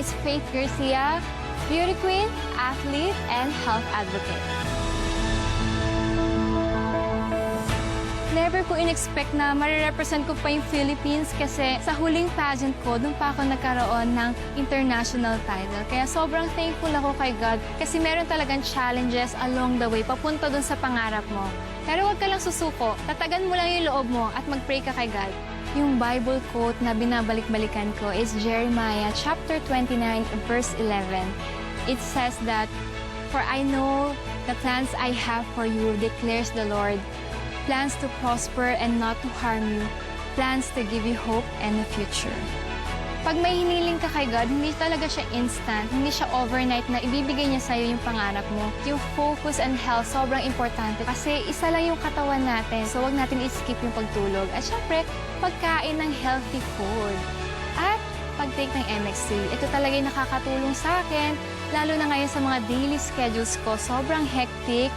is Faith Garcia, beauty queen, athlete, and health advocate. Never ko in-expect na marirepresent ko pa yung Philippines kasi sa huling pageant ko, doon pa ako nagkaroon ng international title. Kaya sobrang thankful ako kay God kasi meron talagang challenges along the way papunta doon sa pangarap mo. Pero huwag ka lang susuko, tatagan mo lang yung loob mo at mag-pray ka kay God. Yung Bible quote na binabalik-balikan ko is Jeremiah chapter 29 verse 11. It says that, "For I know the plans I have for you, declares the Lord. Plans to prosper and not to harm you. Plans to give you hope and a future." Pag may hiniling ka kay God, hindi talaga siya instant, hindi siya overnight na ibibigay niya sa'yo yung pangarap mo. Yung focus and health, sobrang importante kasi isa lang yung katawan natin, so wag natin i-skip yung pagtulog. At syempre, pagkain ng healthy food. At pag-take ng MX3, ito talaga yung nakakatulong sa akin, lalo na ngayon sa mga daily schedules ko, sobrang hectic.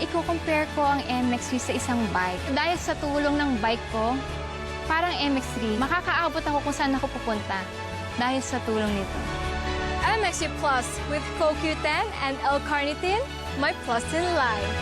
Iko-compare ko ang MX3 sa isang bike. Dahil sa tulong ng bike ko, parang MX3, makakaabot ako kung saan ako pupunta dahil sa tulong nito. MX3 Plus with CoQ10 and L-carnitine, my plus in life.